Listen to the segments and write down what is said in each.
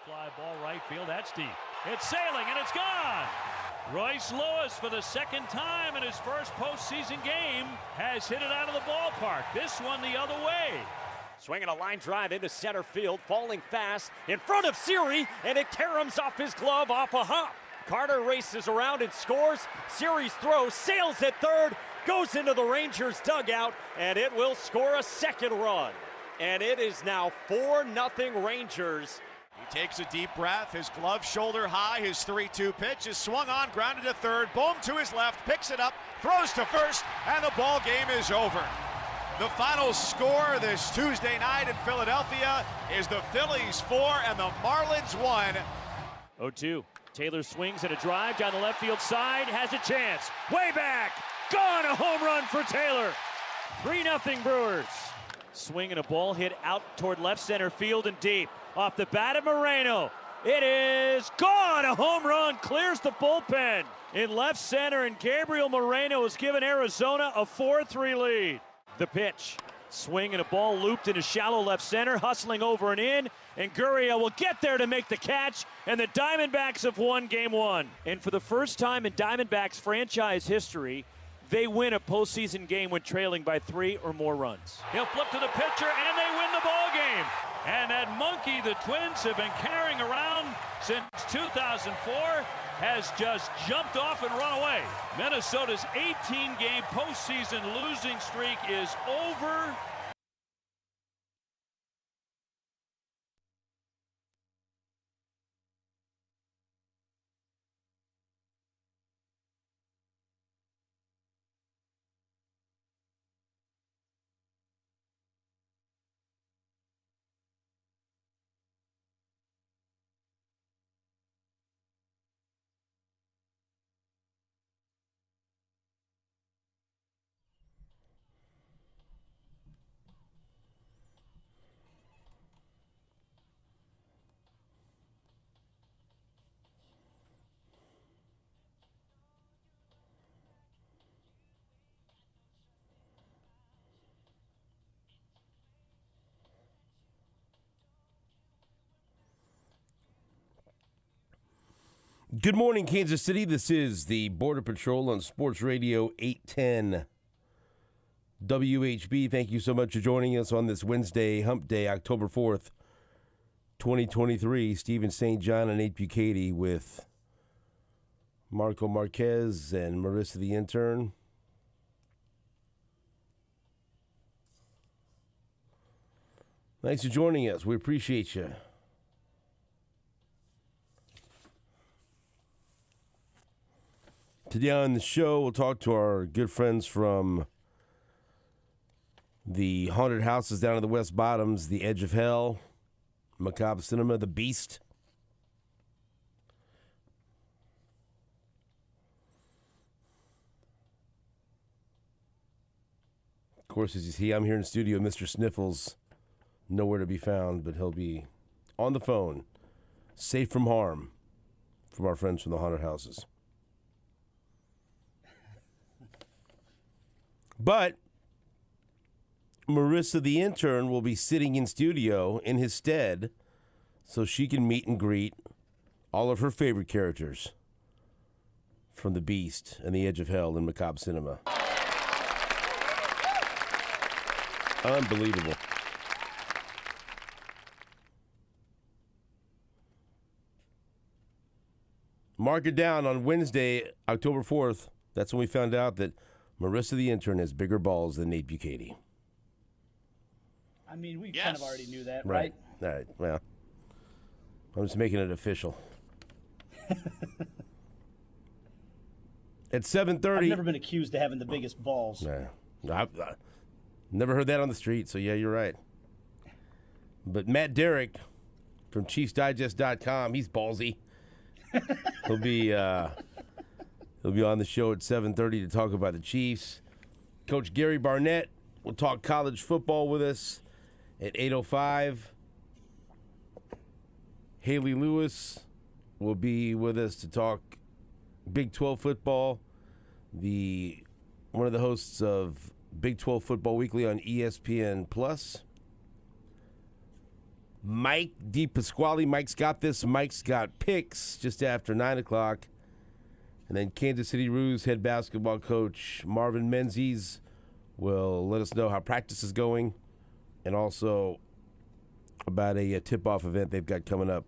fly ball right field. That's deep. It's sailing and it's gone. Royce Lewis, for the second time in his first postseason game, has hit it out of the ballpark. This one the other way. Swinging a line drive into center field, falling fast in front of Siri, and it caroms off his glove off a hop. Carter races around and scores. Siri's throw sails at third, goes into the Rangers dugout, and it will score a second run. And it is now 4-0 Rangers. He takes a deep breath, his glove shoulder high, his 3-2 pitch is swung on, grounded to third, boom to his left, picks it up, throws to first, and the ball game is over. The final score this Tuesday night in Philadelphia is the Phillies 4 and the Marlins 1. 0-2. Taylor swings at a drive down the left field side, has a chance. Way back, gone, a home run for Taylor. 3-0 Brewers. Swing and a ball hit out toward left center field and deep. Off the bat of Moreno. It is gone, a home run, clears the bullpen in left center, and Gabriel Moreno has given Arizona a 4-3 lead. The pitch. Swing and a ball looped into shallow left center, hustling over and in, and Gurriel will get there to make the catch, and the Diamondbacks have won Game 1. And for the first time in Diamondbacks franchise history, they win a postseason game when trailing by 3 or more runs. He'll flip to the pitcher, and they win the ball game. And that monkey the Twins have been carrying around since 2004 has just jumped off and run away. Minnesota's 18-game postseason losing streak is over. Good morning, Kansas City. This is the Border Patrol on Sports Radio 810 WHB. Thank you so much for joining us on this Wednesday, Hump Day, October 4th, 2023. Stephen St. John and Nate Bukaty with Marco Marquez and Marissa the intern. Thanks for joining us. We appreciate you. Today on the show, we'll talk to our good friends from the haunted houses down in the West Bottoms, the Edge of Hell, Macabre Cinema, The Beast. Of course, as you see, I'm here in the studio. Mr. Sniffles, nowhere to be found, but he'll be on the phone, safe from harm, from our friends from the haunted houses. But Marissa, the intern, will be sitting in studio in his stead so she can meet and greet all of her favorite characters from The Beast and the Edge of Hell in Macabre Cinema. Unbelievable. Mark it down on Wednesday, October 4th. That's when we found out that Marissa the intern has bigger balls than Nate Bukaty. I mean, we kind of already knew that, right? All right. Well, I'm just making it official. At 7:30. I've never been accused of having the biggest balls. Nah, I've never heard that on the street, so yeah, you're right. But Matt Derrick from ChiefsDigest.com, he's ballsy. He'll be on the show at 7:30 to talk about the Chiefs. Coach Gary Barnett will talk college football with us at 8:05. Haley Lewis will be with us to talk Big 12 football. One of the hosts of Big 12 Football Weekly on ESPN Plus. Mike DePasquale. Mike's got this. Mike's got picks just after 9 o'clock. And then Kansas City Roos head basketball coach Marvin Menzies will let us know how practice is going and also about a tip-off event they've got coming up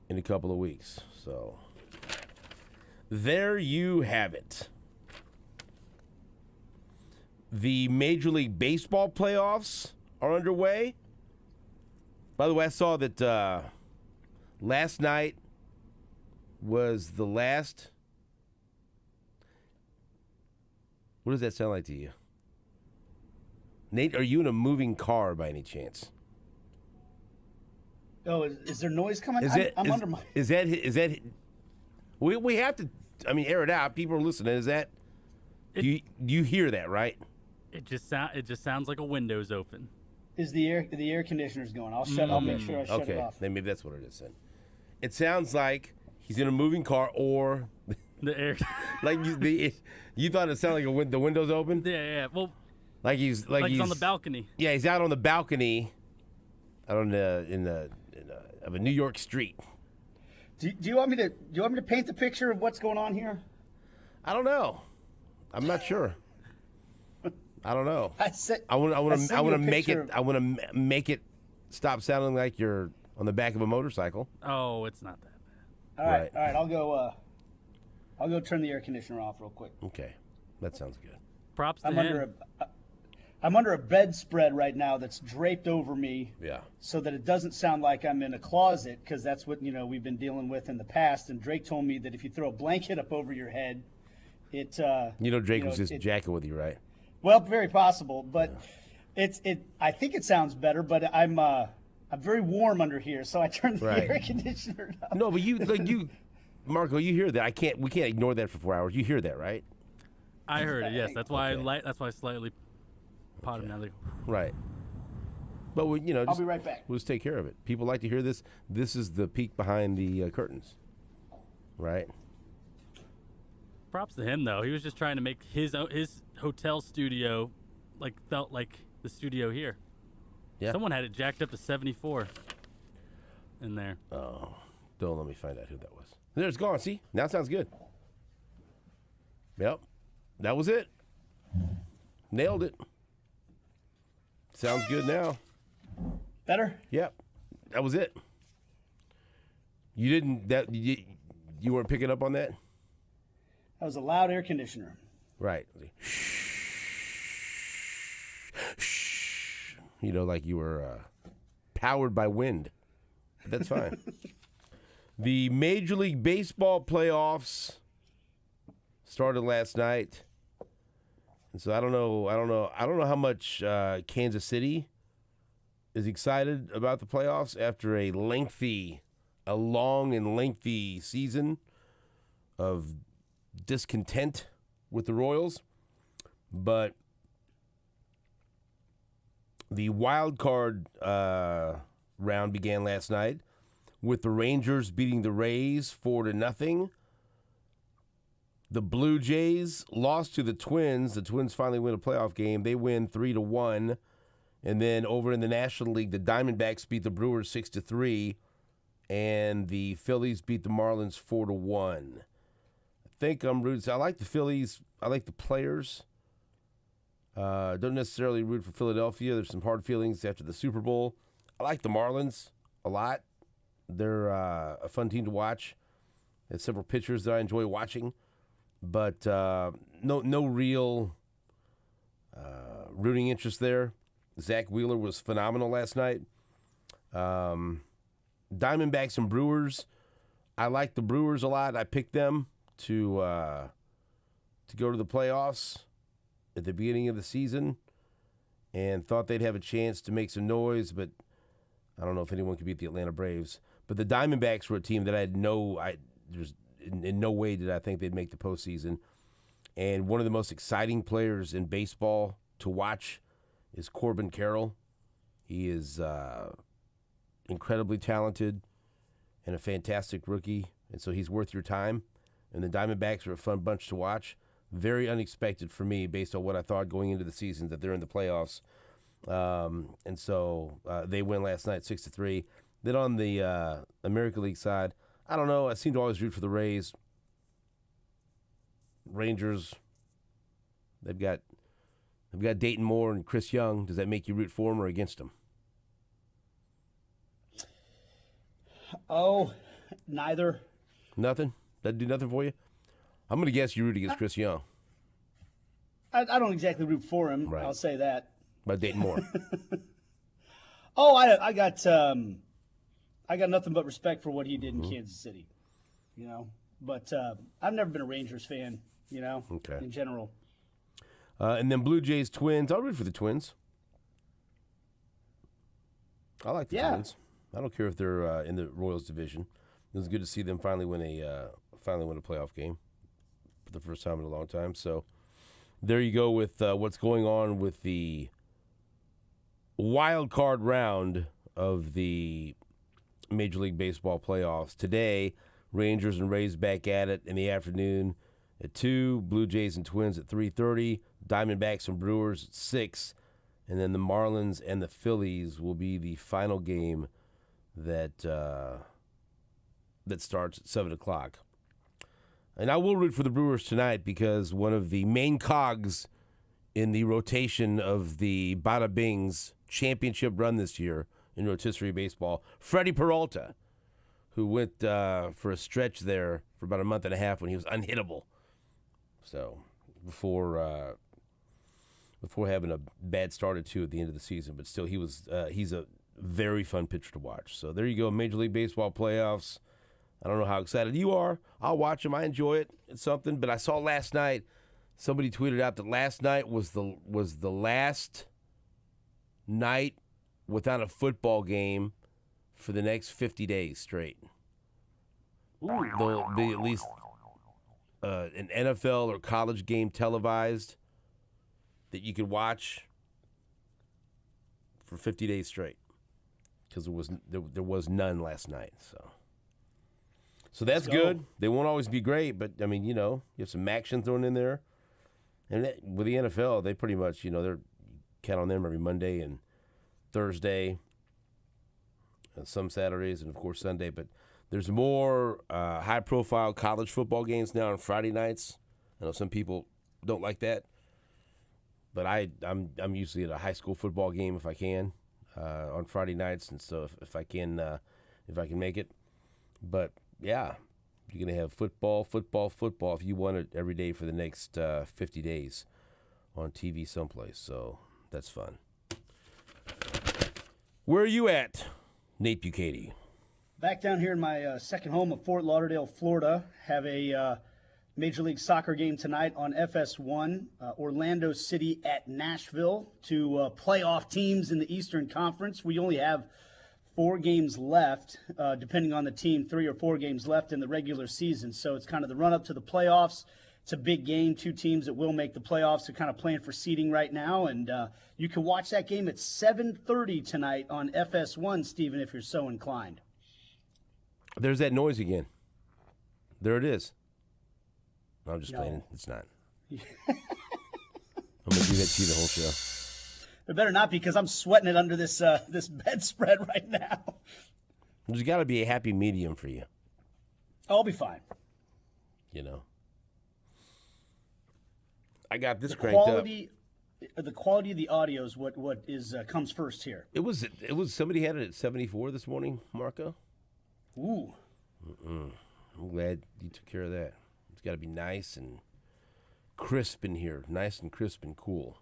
in a couple of weeks. So there you have it. The Major League Baseball playoffs are underway. By the way, I saw that last night was the last. What does that sound like to you? Nate, are you in a moving car by any chance? Oh, is there noise coming? I'm under my. Is that? We have to. I mean, air it out. People are listening. Is that? You hear that, right? It just sounds like a window's open. Is the air conditioner's going? I'll make sure I shut it off. Then maybe that's what it is. Then it sounds like he's in a moving car, or the air. like you thought it sounded like the window's open. Yeah. Well, like he's on the balcony. Yeah, he's out on the balcony, out on of a New York street. Do you want me to paint the picture of what's going on here? I don't know. I'm not sure. I don't know. I want to make it stop sounding like you're on the back of a motorcycle. Oh, it's not that bad. All right. I'll go turn the air conditioner off real quick. Okay, that sounds good. Props to him. I'm under a bedspread right now that's draped over me. Yeah. So that it doesn't sound like I'm in a closet, because that's what we've been dealing with in the past. And Drake told me that if you throw a blanket up over your head, it. Drake was just jacking with you, right? Well, very possible, but I think it sounds better, but I'm very warm under here, so I turned the air conditioner up. No, but Marco, you hear that? We can't ignore that for 4 hours. You hear that, right? I heard it. Yes, that's why that's why I slightly potted him down. Right. But I'll be right back. We'll just take care of it. People like to hear this. This is the peek behind the curtains, right? Props to him, though. He was just trying to make his hotel studio felt like the studio here. Yeah. Someone had it jacked up to 74 in there. Oh, don't let me find out who that was. There, it's gone. See? Now it sounds good. Yep. That was it. Nailed it. Sounds good now. Better? Yep. That was it. You weren't picking up on that? That was a loud air conditioner. Right. Like you were powered by wind. But that's fine. The Major League Baseball playoffs started last night. And so I don't know how much Kansas City is excited about the playoffs after a long and lengthy season of discontent with the Royals. But the wild card round began last night with the Rangers beating the Rays 4-0. The Blue Jays lost to the Twins. The Twins finally win a playoff game. They win 3-1. And then over in the National League, the Diamondbacks beat the Brewers 6-3. And the Phillies beat the Marlins 4-1. I think I'm rooting. I like the Phillies. I like the players. Don't necessarily root for Philadelphia. There's some hard feelings after the Super Bowl. I like the Marlins a lot. They're a fun team to watch. There's several pitchers that I enjoy watching. But no real rooting interest there. Zach Wheeler was phenomenal last night. Diamondbacks and Brewers. I like the Brewers a lot. I picked them to go to the playoffs at the beginning of the season and thought they'd have a chance to make some noise, but I don't know if anyone could beat the Atlanta Braves. But the Diamondbacks were a team that in no way did I think they'd make the postseason. And one of the most exciting players in baseball to watch is Corbin Carroll. He is incredibly talented and a fantastic rookie, and so he's worth your time. And the Diamondbacks are a fun bunch to watch. Very unexpected for me based on what I thought going into the season that they're in the playoffs. And so they win last night 6-3. Then on the American League side, I don't know. I seem to always root for the Rays. Rangers, they've got Dayton Moore and Chris Young. Does that make you root for them or against them? Oh, neither. Nothing? That do nothing for you? I'm going to guess you root against Chris Young. I don't exactly root for him. Right. I'll say that. By Dayton Moore. Oh, I got nothing but respect for what he did in Kansas City, But I've never been a Rangers fan, Okay. in general. And then Blue Jays Twins. I'll root for the Twins. I like the Twins. I don't care if they're in the Royals division. It was good to see them finally win a playoff game for the first time in a long time. So there you go with what's going on with the wild card round of the Major League Baseball playoffs. Today, Rangers and Rays back at it in the afternoon at 2, Blue Jays and Twins at 3:30, Diamondbacks and Brewers at 6, and then the Marlins and the Phillies will be the final game that starts at 7 o'clock. And I will root for the Brewers tonight because one of the main cogs in the rotation of the Bada Bing's championship run this year in rotisserie baseball, Freddie Peralta, who went for a stretch there for about a month and a half when he was unhittable. So before having a bad start or two at the end of the season, but still he's a very fun pitcher to watch. So there you go, Major League Baseball playoffs. I don't know how excited you are. I'll watch them. I enjoy it. It's something. But I saw last night, somebody tweeted out that last night was the last night without a football game for the next 50 days straight. There'll be at least an NFL or college game televised that you could watch for 50 days straight because there was none last night. So that's good. They won't always be great, but I mean, you have some action thrown in there. And with the NFL, they pretty much, they're count on them every Monday and Thursday, and some Saturdays, and of course Sunday. But there's more high-profile college football games now on Friday nights. I know some people don't like that, but I'm usually at a high school football game if I can on Friday nights, and so if I can make it. But yeah, you're going to have football if you want it every day for the next 50 days on TV someplace. So that's fun. Where are you at, Nate Bukaty? Back down here in my second home of Fort Lauderdale, Florida. Have a Major League Soccer game tonight on FS1. Orlando City at Nashville, two playoff teams in the Eastern Conference. We only have 4 games left, depending on the team, 3 or 4 games left in the regular season. So it's kind of the run-up to the playoffs. It's a big game, 2 teams that will make the playoffs. They're kind of playing for seeding right now. And you can watch that game at 7:30 tonight on FS1, Stephen, if you're so inclined. There's that noise again. There it is. No, I'm just playing it. It's not. I'm going to do that to you the whole show. It better not, because I'm sweating it under this bedspread right now. There's got to be a happy medium for you. I'll be fine. I got this cranked up. The quality of the audio is what comes first here. It was somebody had it at 74 this morning, Marco. Ooh. I'm glad you took care of that. It's got to be nice and crisp in here, nice and crisp and cool.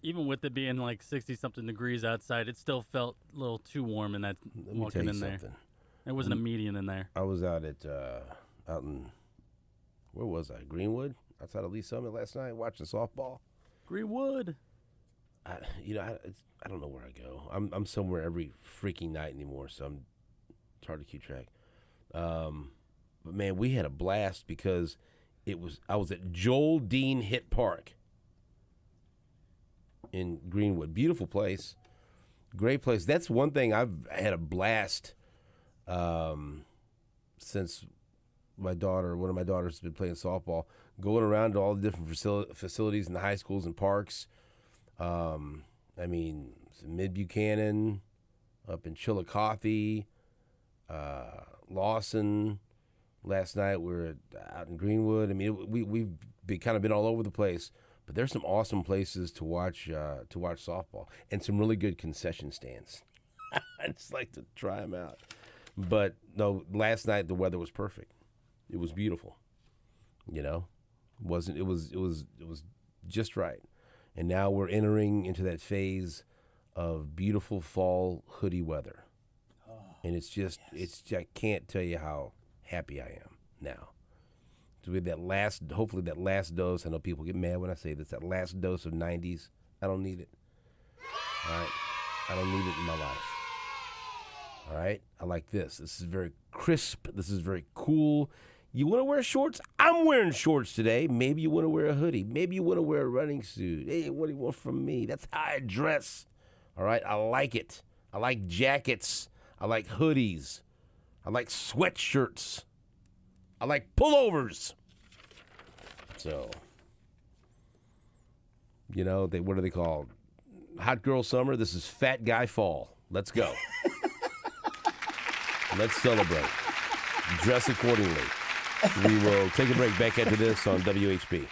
Even with it being like 60-something degrees outside, it still felt a little too warm in that walking in there. There wasn't a median in there. I was out in where was I? Greenwood, outside of Lee Summit last night, watching softball. Greenwood. I don't know where I go. I'm somewhere every freaking night anymore, so it's hard to keep track. But man, we had a blast because I was at Joel Dean Hitt Park in Greenwood. Beautiful place, great place. That's one thing I've had a blast since one of my daughters has been playing softball, going around to all the different facilities in the high schools and parks. I mean, Mid-Buchanan, up in Chillicothe, Lawson. Last night we were out in Greenwood. I mean, we've kind of been all over the place. But there's some awesome places to watch softball and some really good concession stands. I just like to try them out. But no, last night the weather was perfect. It was beautiful. You know, it was just right. And now we're entering into that phase of beautiful fall hoodie weather. And I can't tell you how happy I am now. So with hopefully that last dose, I know people get mad when I say this, that last dose of 90s, I don't need it. All right? I don't need it in my life. All right? I like this. This is very crisp. This is very cool. You want to wear shorts? I'm wearing shorts today. Maybe you want to wear a hoodie. Maybe you want to wear a running suit. Hey, what do you want from me? That's how I dress. All right? I like it. I like jackets. I like hoodies. I like sweatshirts. I like pullovers. So, you know, what are they called? Hot girl summer. This is fat guy fall. Let's go. Let's celebrate. Dress accordingly. We will take a break. Back after this on WHB.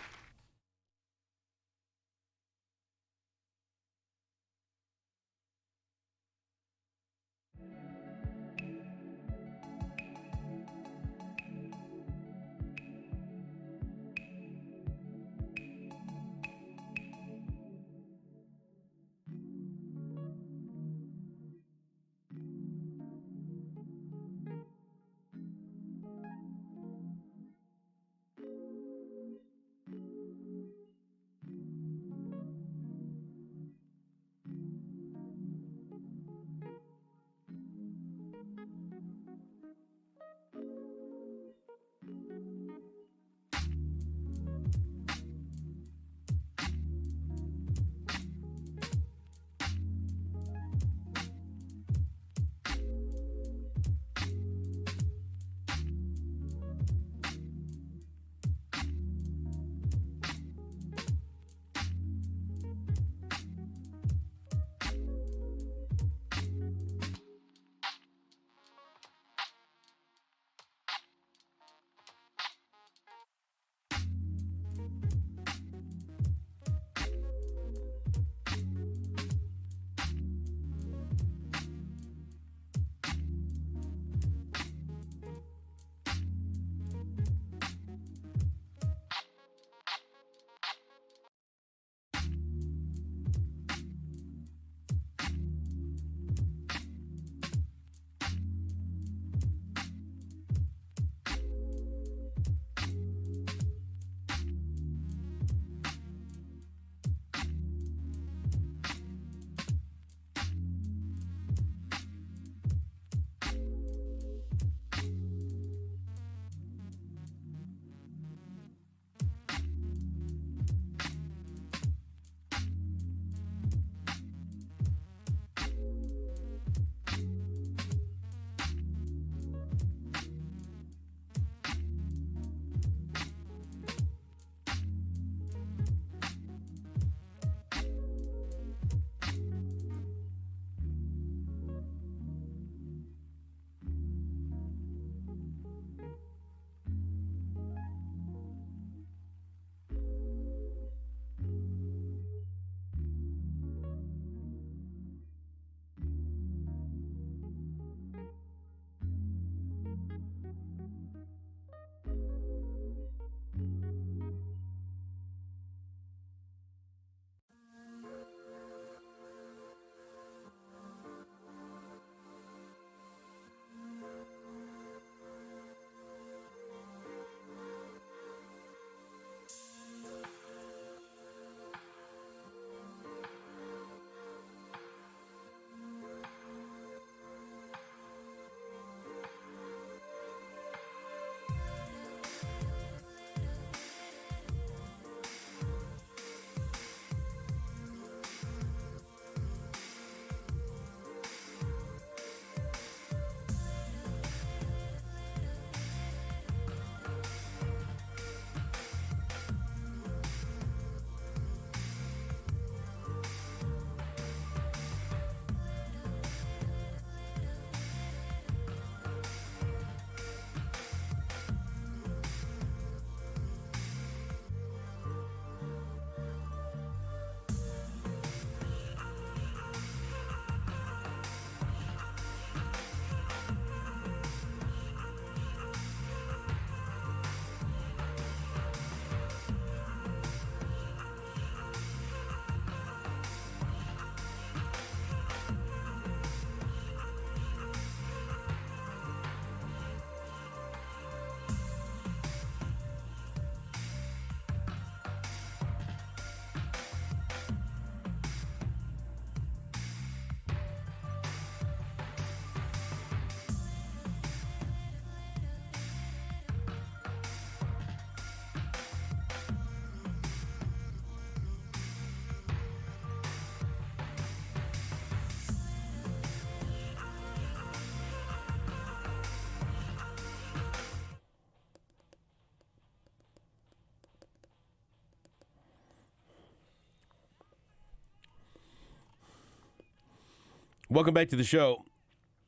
Welcome back to the show.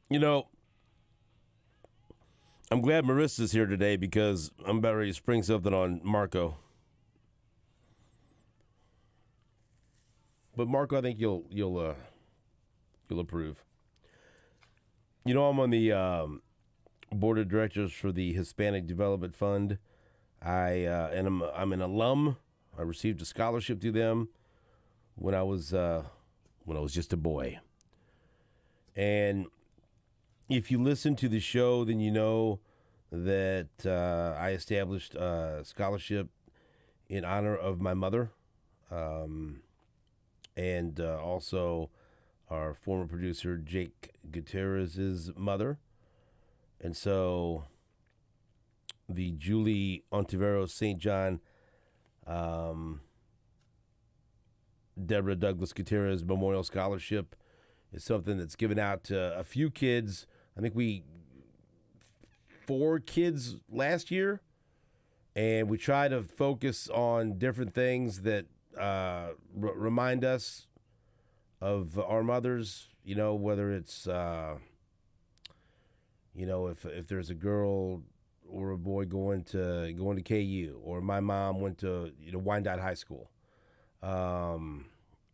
You know, I'm glad Marissa's here today because I'm about ready to spring something on Marco. But Marco, I think you'll approve. You know, I'm on the board of directors for the Hispanic Development Fund. I'm an alum. I received a scholarship through them when I was just a boy. And if you listen to the show, then you know that I established a scholarship in honor of my mother, and also our former producer Jake Gutierrez's mother. And so the Julie Ontiveros St. John Deborah Douglas Gutierrez Memorial Scholarship is something that's given out to a few kids. I think 4 kids last year, and we try to focus on different things that remind us of our mothers. You know, whether it's if there's a girl or a boy going to KU, or my mom went to Wyandotte High School,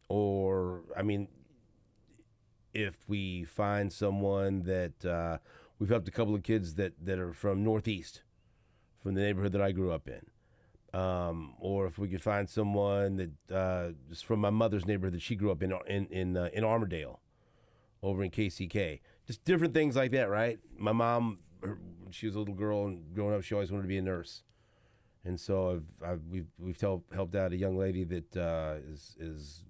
or I mean, if we find someone that we've helped a couple of kids that are from Northeast, from the neighborhood that I grew up in, or if we could find someone that is from my mother's neighborhood that she grew up in Armourdale, over in KCK. Just different things like that, right? My mom, when she was a little girl and growing up, she always wanted to be a nurse, and so we've helped out a young lady that is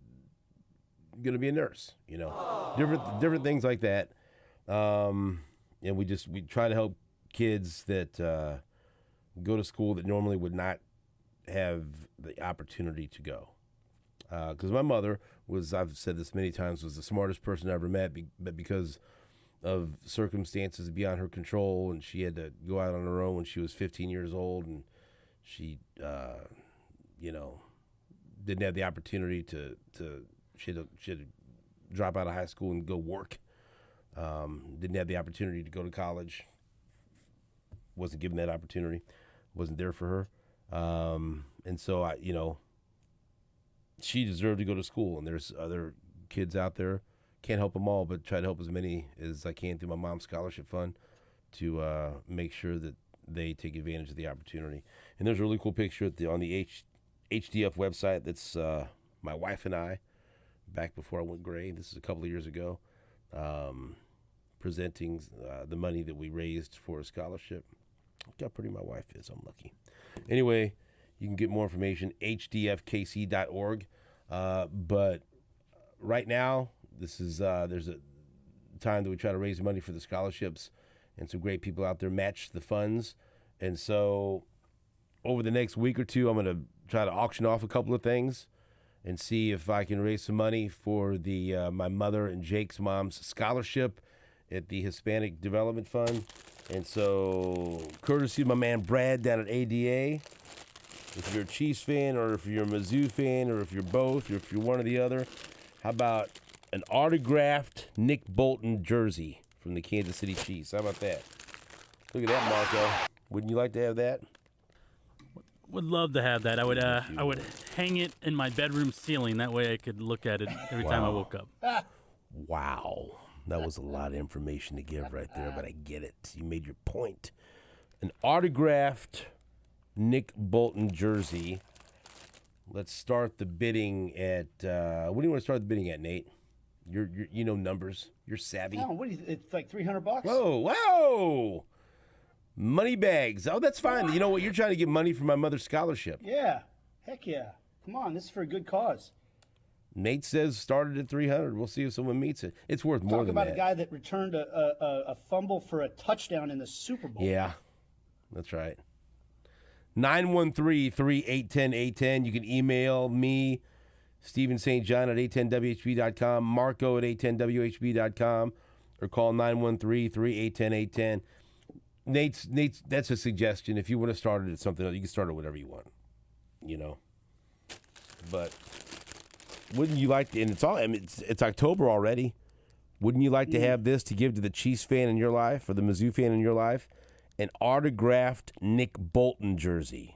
going to be a nurse. You know, different things like that, and we try to help kids that go to school that normally would not have the opportunity to go. Because my mother was, I've said this many times, was the smartest person I ever met, but because of circumstances beyond her control, and she had to go out on her own when she was 15 years old, and she, didn't have the opportunity to she had to drop out of high school and go work. Didn't have the opportunity to go to college. Wasn't given that opportunity. Wasn't there for her. And so she deserved to go to school, and there's other kids out there. Can't help them all, but try to help as many as I can through my mom's scholarship fund to make sure that they take advantage of the opportunity. And there's a really cool picture on the HDF website. That's my wife and I, back before I went gray. This is a couple of years ago, presenting the money that we raised for a scholarship. Look how pretty my wife is. I'm lucky. Anyway, you can get more information, hdfkc.org. But right now, this is there's a time that we try to raise money for the scholarships, and some great people out there match the funds. And so over the next week or two, I'm going to try to auction off a couple of things and see if I can raise some money for the my mother and Jake's mom's scholarship at the Hispanic Development Fund. And so, courtesy of my man Brad down at ADA, if you're a Chiefs fan, or if you're a Mizzou fan, or if you're both, or if you're one or the other, how about an autographed Nick Bolton jersey from the Kansas City Chiefs? How about that? Look at that, Marco. Wouldn't you like to have that? Would love to have that. I would hang it in my bedroom ceiling. That way I could look at it every time I woke up. Wow. That was a lot of information to give right there, but I get it. You made your point. An autographed Nick Bolton jersey. Let's start the bidding at, what do you want to start the bidding at, Nate? You know numbers. You're savvy. No, it's like $300. Whoa. Money bags. Oh, that's fine. You know what? You're trying to get money for my mother's scholarship. Yeah. Heck yeah. Come on, this is for a good cause. Nate says started at 300. We'll see if someone meets it. It's worth more than that. Talk about a guy that returned a fumble for a touchdown in the Super Bowl. Yeah, that's right. 913-381-810. You can email me, Stephen St. John at 810WHB.com, Marco at 810WHB.com, or call 913-381-810. Nate's, that's a suggestion. If you want to start it at something else, you can start it whatever you want, But wouldn't you like to, and it's October already. Wouldn't you like to have this to give to the Chiefs fan in your life or the Mizzou fan in your life? An autographed Nick Bolton jersey.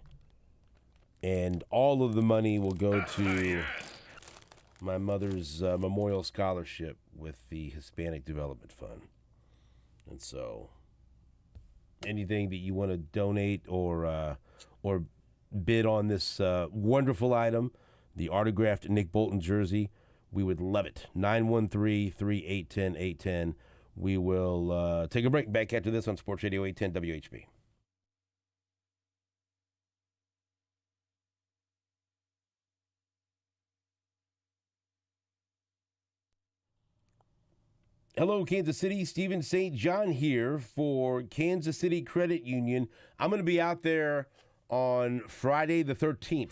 And all of the money will go to my mother's memorial scholarship with the Hispanic Development Fund. And so anything that you want to donate or bid on this wonderful item, the autographed Nick Bolton jersey, we would love it. 913-381-0810. We will take a break. Back after this on Sports Radio 810 WHB. Hello, Kansas City. Stephen St. John here for Kansas City Credit Union. I'm going to be out there on Friday the 13th.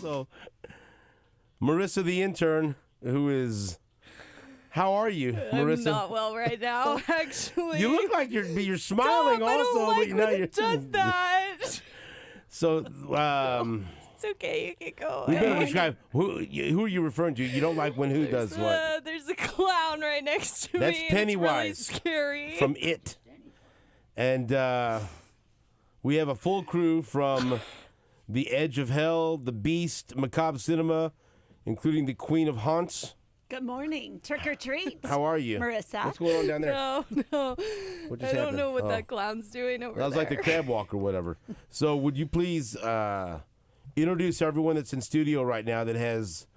So, Marissa, the intern, who is... How are you, Marissa? I'm not well right now, actually. You look like you're smiling. Stop, also, I don't like but now when you're. it does that. So, It's okay. You can go. we better describe who are you referring to? You don't like when who does what? There's a clown right next to That's me. Pennywise. It's really scary. From It, and we have a full crew from The Edge of Hell, The Beast, Macabre Cinema, including the Queen of Haunts. Good morning. Trick or treat. How are you, Marissa? What's going on down there? No. What I just don't happened? know what Oh. that clown's doing over That was there. like the crab walk or whatever. So would you please introduce everyone that's in studio right now that has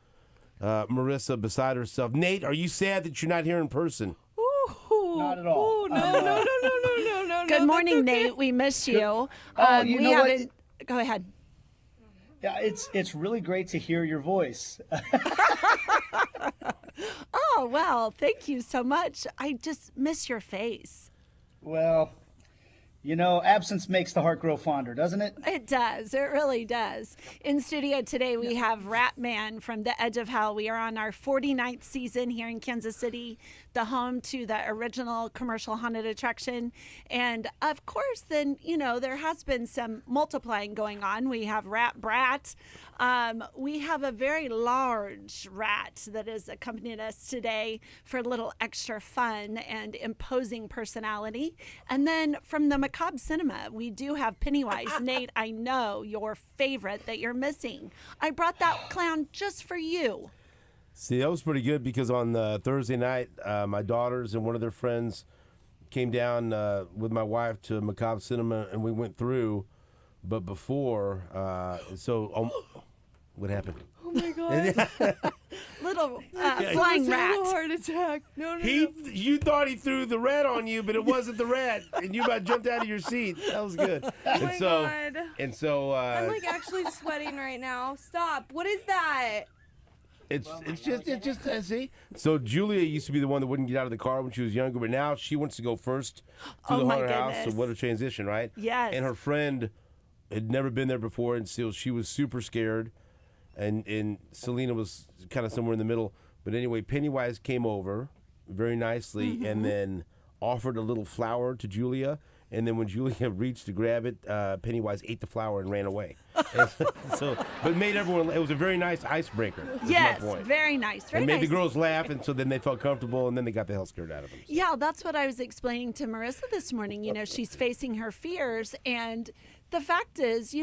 Marissa beside herself. Nate, are you sad that you're not here in person? Ooh, Not at all. Ooh, no. Good morning, that's okay. Nate. We miss you. Oh, you we know what? haven't. Go ahead. Yeah, it's really great to hear your voice. Oh, well, thank you so much. I just miss your face. Well, absence makes the heart grow fonder, doesn't it? It does. It really does. In studio today, we have Ratman from The Edge of Hell. We are on our 49th season here in Kansas City, the home to the original commercial haunted attraction. And of course, then, there has been some multiplying going on. We have Rat Brat. We have a very large rat that has accompanied us today for a little extra fun and imposing personality. And then from the Macabre Cinema, we do have Pennywise. Nate, I know your favorite that you're missing. I brought that clown just for you. See, that was pretty good because on Thursday night, my daughters and one of their friends came down with my wife to Macabre Cinema, and we went through. But before, what happened? Oh my god. Little I flying almost had rat. a heart attack. No. You thought he threw the rat on you, but it wasn't the rat, and you about jumped out of your seat. That was good. Oh my god. And so I'm like actually sweating right now. Stop. What is that? it's just see. So Julia used to be the one that wouldn't get out of the car when she was younger, but now she wants to go first to Oh, the my haunted house. So goodness. what a transition, right? Yes. And her friend had never been there before, and so she was super scared. And Selena was kind of somewhere in the middle. But anyway, Pennywise came over very nicely and then offered a little flower to Julia. And then when Julia reached to grab it, Pennywise ate the flower and ran away. But made everyone, it was a very nice icebreaker. Is Yes, my point. very nice. Very And made nice. the girls laugh, and so then they felt comfortable, and then they got the hell scared out of them. Yeah, that's what I was explaining to Marissa this morning. She's facing her fears. And the fact is,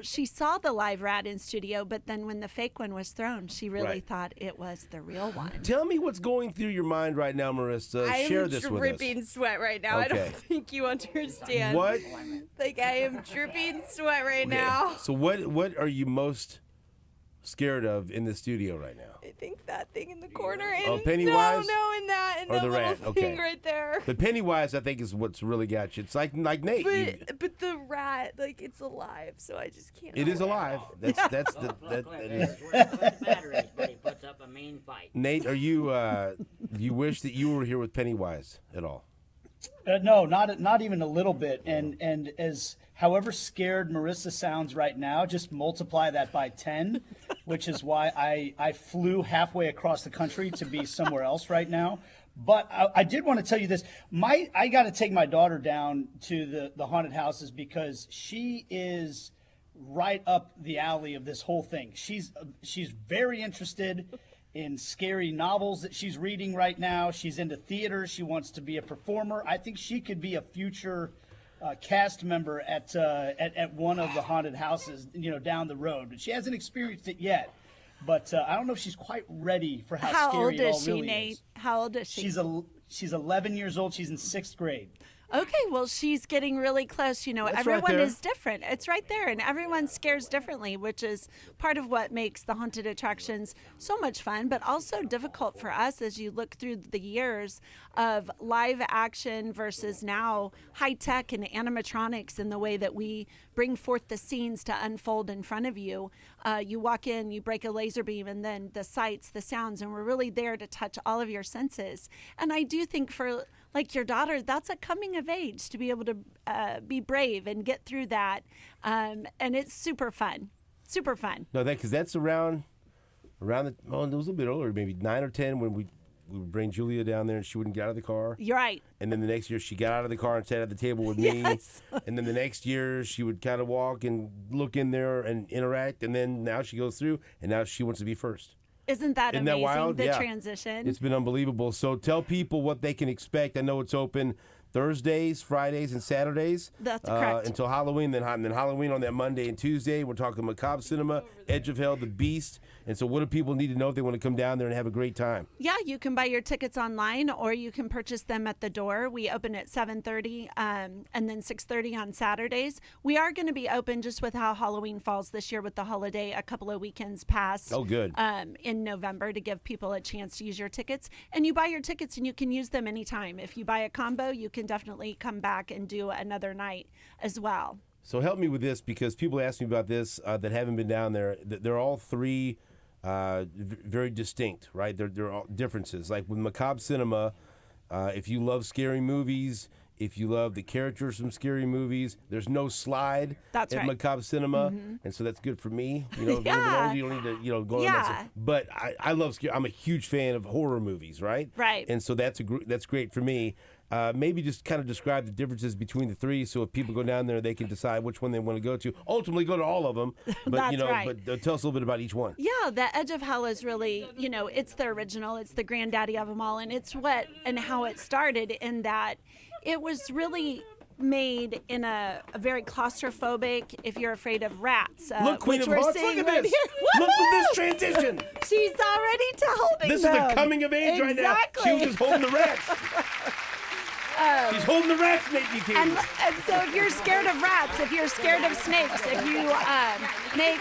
she saw the live rat in studio, but then when the fake one was thrown, she really Right. thought it was the real one. Tell me what's going through your mind right now, Marissa. Share I'm this with dripping us. sweat right now. I Okay. don't think you understand. What? Like I am dripping sweat right now. So what are you most scared of in the studio right now? I think that thing in the corner. And Oh, Pennywise? No, in that, and Or that the little rat, thing okay. right there. But Pennywise, I think, is what's really got you. It's like Nate. But the rat, like it's alive, so I just can't. It is alive. That's that is. With batteries, but he puts up a mean fight. Nate, are you? You wish that you were here with Pennywise at all? No, not even a little bit. And as however scared Marissa sounds right now, just multiply that by 10, which is why I flew halfway across the country to be somewhere else right now. But I did want to tell you this. I got to take my daughter down to the haunted houses because she is right up the alley of this whole thing. She's very interested in scary novels that she's reading right now. She's into theater. She wants to be a performer. I think she could be a future cast member at one of the haunted houses, down the road. But she hasn't experienced it yet. But I don't know if she's quite ready for how scary old it all is she, really Nate? is. How old is she? She's 11 years old. She's in 6th grade. Okay, well, she's getting really close. right Everyone there. is different. It's right there, and everyone scares differently, which is part of what makes the haunted attractions so much fun, but also difficult for us as you look through the years of live action versus now high tech and animatronics and the way that we bring forth the scenes to unfold in front of you. You walk in, you break a laser beam, and then the sights, the sounds, and we're really there to touch all of your senses. And I do think for like your daughter, that's a coming of age to be able to be brave and get through that. And it's super fun. super fun. No, because that's around it was a little bit earlier, maybe 9 or 10 when we would bring Julia down there and she wouldn't get out of the car. You're right. And then the next year she got out of the car and sat at the table with me. Yes. And then the next year she would kind of walk and look in there and interact. And then now she goes through and now she wants to be first. Isn't that amazing, wild? the Yeah. transition? It's been unbelievable. So tell people what they can expect. I know it's open Thursdays, Fridays, and Saturdays. That's correct. Until Halloween. Then Halloween on that Monday and Tuesday. We're talking Macabre Cinema, Edge of Hell, The Beast. And so what do people need to know if they want to come down there and have a great time? Yeah, you can buy your tickets online or you can purchase them at the door. We open at 7:30 and then 6:30 on Saturdays. We are going to be open just with how Halloween falls this year with the holiday a couple of weekends past. Oh, good. In November to give people a chance to use your tickets. And you buy your tickets and you can use them anytime. If you buy a combo, you can definitely come back and do another night as well. So help me with this because people ask me about this that haven't been down there. They're all three very distinct, right? They're all differences. Like with Macabre Cinema, if you love scary movies, if you love the characters from scary movies, there's no slide That's at right. Macabre Cinema, and so that's good for me. You know, if you're a little older, you don't need to, go on that stuff. But I love scary. I'm a huge fan of horror movies, right? Right. And so that's great for me. Maybe just kind of describe the differences between the three, so if people go down there, they can decide which one they want to go to. Ultimately, go to all of them. But That's right. But tell us a little bit about each one. Yeah, the Edge of Hell is really, it's the original. It's the granddaddy of them all, and it's what and how it started in that it was really made in a very claustrophobic, if you're afraid of rats. Look, Queen which of we're Hearts, seeing look at right this. here. Look at this transition. She's already telling This them. is the coming of age right now. Exactly. She was just holding the rats. She's holding the rats, Nate Bukaty. And so if you're scared of rats, if you're scared of snakes, if you make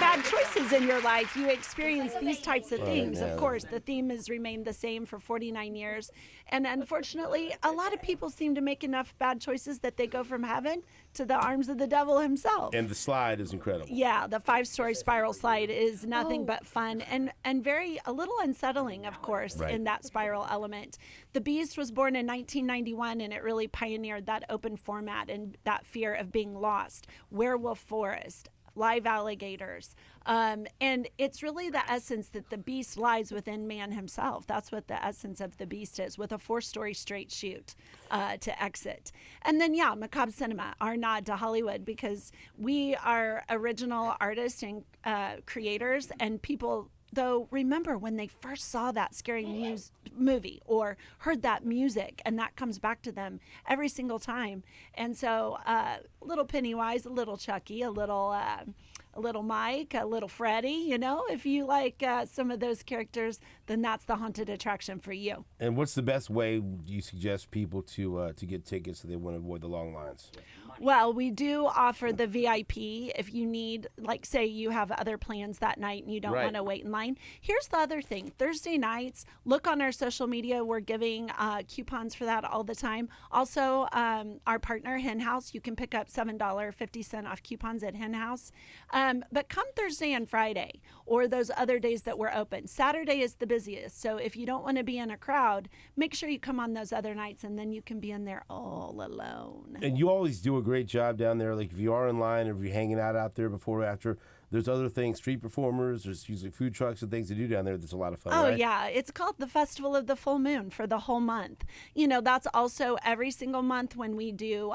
bad choices in your life, you experience these types of things. Of course, the theme has remained the same for 49 years. And unfortunately, a lot of people seem to make enough bad choices that they go from heaven to the arms of the devil himself. And the slide is incredible. Yeah, the 5-story spiral slide is nothing but fun and a little unsettling, of course, Right. in that spiral element. The Beast was born in 1991, and it really pioneered that open format and that fear of being lost. Werewolf forest, live alligators. And it's really the essence that the beast lies within man himself. That's what the essence of the beast is, with a 4-story straight chute to exit. And then, Macabre Cinema, our nod to Hollywood, because we are original artists and creators, and people, though, remember when they first saw that scary movie or heard that music, and that comes back to them every single time. And so little Pennywise, a little Chucky, a little Mike, a little Freddy, if you like some of those characters, then that's the haunted attraction for you. And what's the best way you suggest people to get tickets so they want to avoid the long lines? Well, we do offer the VIP if you need, like, say you have other plans that night and you don't Right. want to wait in line. Here's the other thing. Thursday nights, look on our social media. We're giving coupons for that all the time. Also, our partner, Hen House, you can pick up $7.50 off coupons at Hen House. But come Thursday and Friday or those other days that we're open. Saturday is the busiest. So if you don't want to be in a crowd, make sure you come on those other nights, and then you can be in there all alone. And you always do a great job down there. Like if you are in line or if you're hanging out there before or after, there's other things, street performers, there's usually food trucks and things to do down there. That's a lot of fun, Oh, right? yeah. It's called the Festival of the Full Moon for the whole month. That's also every single month when we do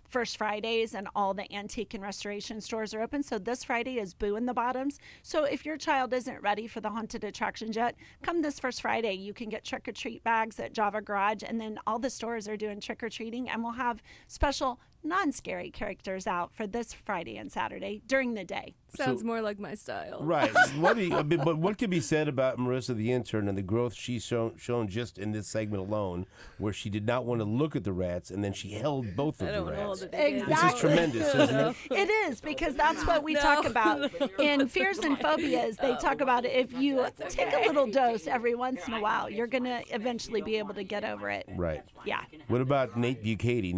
First Fridays, and all the antique and restoration stores are open. So this Friday is Boo in the Bottoms. So if your child isn't ready for the haunted attractions yet, come this first Friday. You can get trick-or-treat bags at Java Garage, and then all the stores are doing trick-or-treating, and we'll have special non-scary characters out for this Friday and Saturday during the day. Sounds more like my style. Right. But what can be said about Marissa the intern and the growth she's shown just in this segment alone, where she did not want to look at the rats and then she held both of the rats? Exactly. This is tremendous, isn't it? It is, because that's what we talk about. In Fears and Phobias, they talk about if you take a little dose every once in a while, you're going to eventually be able to get over it. Right. Yeah. What about Nate Bukaty?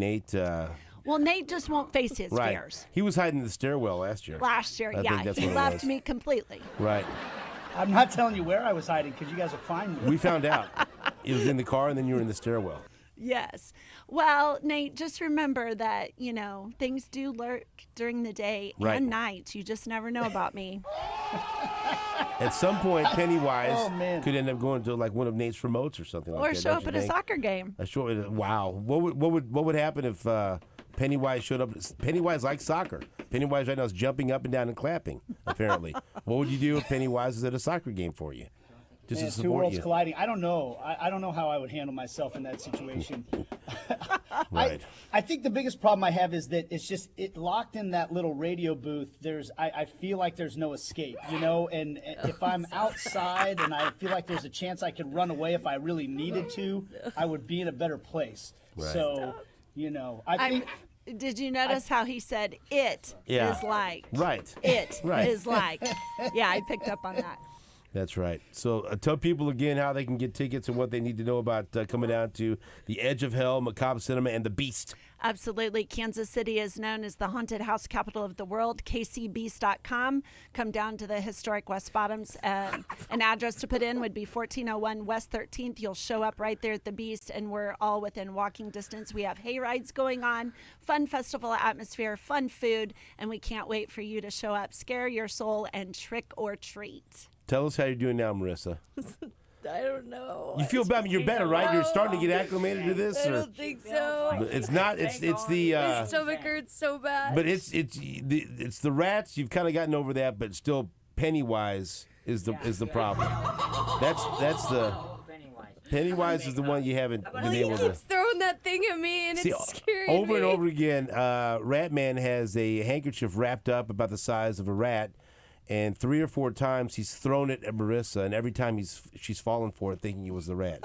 Well, Nate just won't face his Right. fears. He was hiding in the stairwell last year. Last year, I think yeah. that's He what it left was. me completely. Right. I'm not telling you where I was hiding because you guys will find me. We found out. It was in the car and then you were in the stairwell. Yes. Well, Nate, just remember that, things do lurk during the day and night. You just never know about me. At some point, Pennywise could end up going to like one of Nate's remotes or something like that. Or show up at a soccer game. Wow. What would happen if Pennywise showed up? Pennywise likes soccer. Pennywise right now is jumping up and down and clapping, apparently. What would you do if Pennywise is at a soccer game for you? Just to support two worlds you. colliding. I don't know. I don't know how I would handle myself in that situation. Right. I think the biggest problem I have is that it's just locked in that little radio booth. I feel like there's no escape, and if I'm outside and I feel like there's a chance I could run away if I really needed to, I would be in a better place. Right. So, I think. Did you notice how he said is like? Right. It is like. Yeah, I picked up on that. That's right. So tell people again how they can get tickets and what they need to know about coming down to the Edge of Hell, Macabre Cinema, and the Beast. Absolutely. Kansas City is known as the haunted house capital of the world, kcbeast.com. Come down to the historic West Bottoms. An address to put in would be 1401 West 13th. You'll show up right there at the Beast, and we're all within walking distance. We have hay rides going on, fun festival atmosphere, fun food, and we can't wait for you to show up, scare your soul, and trick or treat. Tell us how you're doing now, Marissa. I don't know. You feel better. You're better, right? You're starting to get acclimated to this. I don't think so. It's not. It's the. My stomach hurts so bad. But it's the rats. You've kind of gotten over that, but still, Pennywise is the problem. That's the. Pennywise is the one you haven't been able to. He keeps throwing that thing at me, and it's scaring me. Over and over again, Ratman has a handkerchief wrapped up about the size of a rat. And 3 or 4 times he's thrown it at Marissa, and every time she's fallen for it, thinking it was the rat.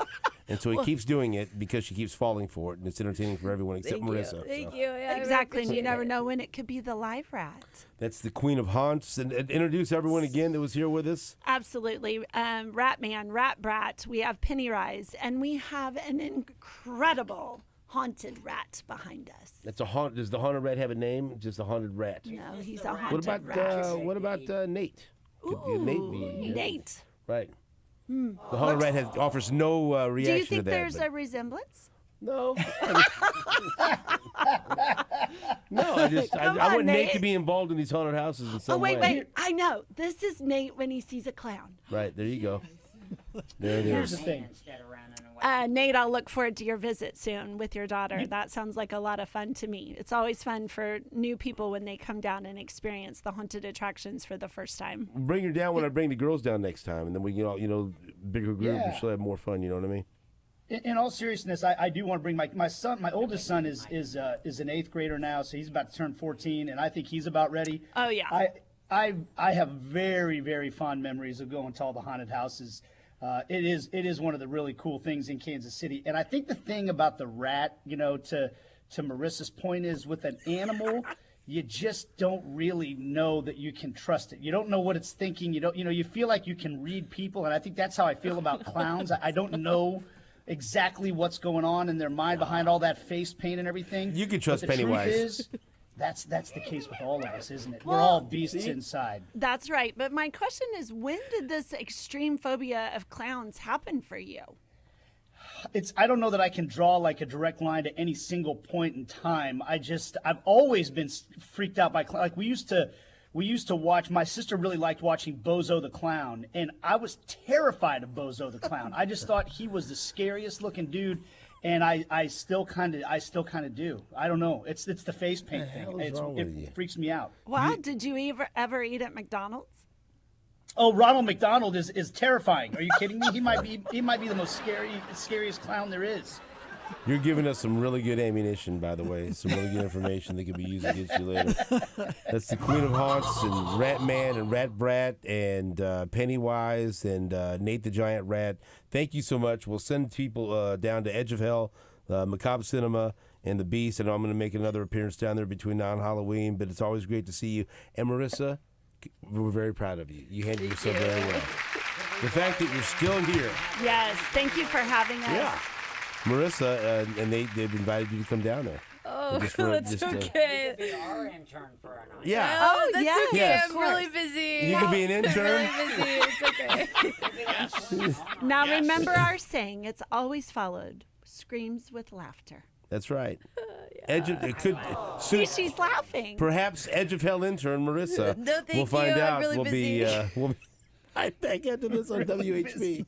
And so he keeps doing it because she keeps falling for it, and it's entertaining for everyone except Marissa. Thank you. Yeah, exactly, and you never know when it could be the live rat. That's the Queen of Haunts. And introduce everyone again that was here with us. Absolutely. Ratman, Rat Brat, we have Pennywise, and we have an incredible haunted rat behind us. That's a haunt. Does the haunted rat have a name? Just a haunted rat. No, he's a haunted rat. What about Nate? Ooh, Nate. Right. The haunted rat offers no reaction to that. Do you think there's a resemblance? No. No, I want Nate to be involved in these haunted houses in some way. Wait. I know. This is Nate when he sees a clown. Right. There you go. There it Here's is. the thing. Nate, I'll look forward to your visit soon with your daughter. That sounds like a lot of fun to me. It's always fun for new people when they come down and experience the haunted attractions for the first time. Bring her down when I bring the girls down next time, and then we can all, bigger group, and she'll have more fun. You know what I mean? In all seriousness, I do want to bring my son. My oldest son is an 8th grader now, so he's about to turn 14, and I think he's about ready. Oh yeah. I have very, very fond memories of going to all the haunted houses. It is one of the really cool things in Kansas City. And I think the thing about the rat, to Marissa's point, is with an animal, you just don't really know that you can trust it. You don't know what it's thinking. You feel like you can read people. And I think that's how I feel about clowns. I don't know exactly what's going on in their mind behind all that face paint and everything. You can trust Pennywise. The truth is, that's the case with all of us, isn't it? We're all beasts inside. That's right. But my question is, when did this extreme phobia of clowns happen for you? I don't know that I can draw like a direct line to any single point in time. I've always been freaked out by clowns. Like we used to watch. My sister really liked watching Bozo the Clown, and I was terrified of Bozo the Clown. I just thought he was the scariest looking dude. And I still kind of do. I don't know. It's the face paint thing. It freaks me out. Wow. Did you ever eat at McDonald's? Oh, Ronald McDonald is terrifying. Are you kidding me? He might be the most scariest clown there is. You're giving us some really good ammunition, by the way. Some really good information that could be used against you later. That's the Queen of Haunts and Ratman and Rat Brat and Pennywise and Nate the Giant Rat. Thank you so much. We'll send people down to Edge of Hell, Macabre Cinema, and the Beast. And I'm going to make another appearance down there between now and Halloween. But it's always great to see you. And Marissa, we're very proud of you. You handled yourself very well. The fact that you're still here. Yes. Thank you for having us. Yeah. Marissa, and they've invited you to come down there. Oh, that's okay. Be our intern for a night. Yeah. Oh, that's okay. Yes. I'm really busy. You can be an intern. I'm really busy. It's okay. Now remember our saying, it's always followed screams with laughter. That's right. Edge of, it could. See, she's laughing. Perhaps Edge of Hell intern Marissa. No, thank we'll find you. out. I'm really we'll busy. be. We'll be right back into this on WHB.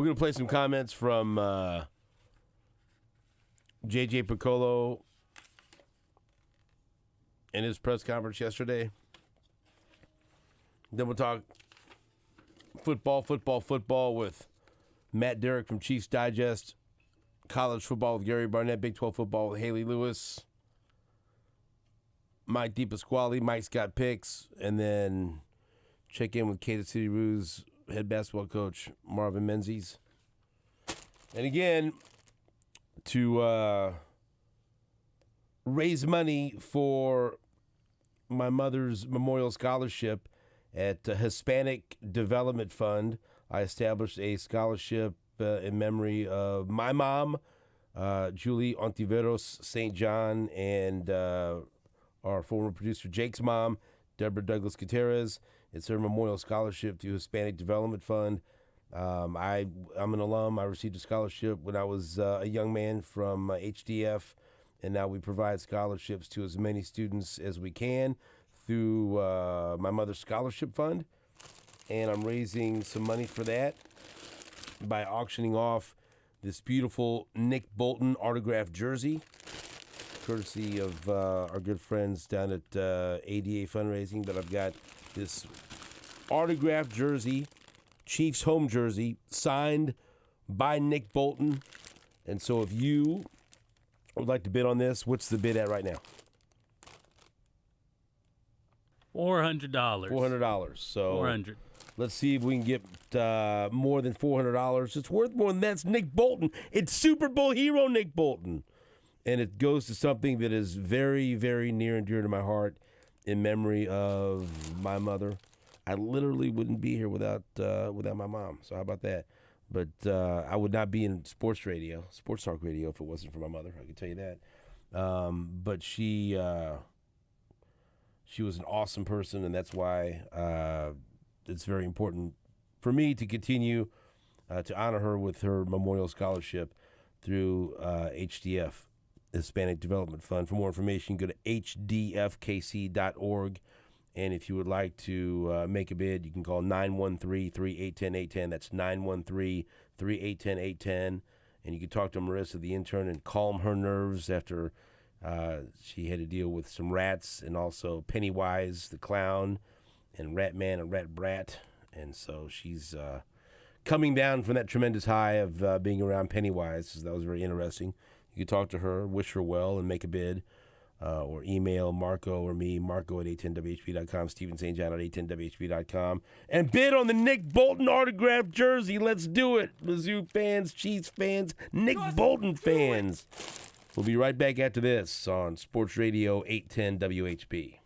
We're going to play some comments from J.J. Piccolo in his press conference yesterday. Then we'll talk football with Matt Derrick from Chiefs Digest, college football with Gary Barnett, Big 12 football with Haley Lewis, Mike DePasquale. Mike's got picks, and then check in with Kansas City Roos head basketball coach Marvin Menzies. And again, to raise money for my mother's memorial scholarship at Hispanic Development Fund, I established a scholarship in memory of my mom, Julie Ontiveros St. John, and our former producer Jake's mom, Deborah Douglas Gutierrez. It's her memorial scholarship to Hispanic Development Fund. I'm an alum. I received a scholarship when I was a young man from HDF, and now we provide scholarships to as many students as we can through my mother's scholarship fund. And I'm raising some money for that by auctioning off this beautiful Nick Bolton autographed jersey, courtesy of our good friends down at ADA Fundraising. But I've got this autographed jersey, Chiefs home jersey, signed by Nick Bolton. And so if you would like to bid on this, what's the bid at right now? $400. $400. So $400. Let's see if we can get more than $400. It's worth more than that. It's Nick Bolton. It's Super Bowl hero Nick Bolton. And it goes to something that is very, very near and dear to my heart in memory of my mother. I literally wouldn't be here without my mom. So how about that? But I would not be in sports talk radio, if it wasn't for my mother. I can tell you that. But she was an awesome person, and that's why it's very important for me to continue to honor her with her memorial scholarship through HDF, Hispanic Development Fund. For more information, go to hdfkc.org. And if you would like to make a bid, you can call 913-381-810. That's 913-381-810. And you can talk to Marissa, the intern, and calm her nerves after she had to deal with some rats, and also Pennywise, the clown, and Ratman and Rat Brat. And so she's coming down from that tremendous high of being around Pennywise. So that was very interesting. You can talk to her, wish her well, and make a bid. Or email Marco or me, Marco at 810WHB.com, Steven St. John at 810WHB.com, and bid on the Nick Bolton autographed jersey. Let's do it. Mizzou fans, Chiefs fans, Nick Bolton fans. We'll be right back after this on Sports Radio 810 WHB.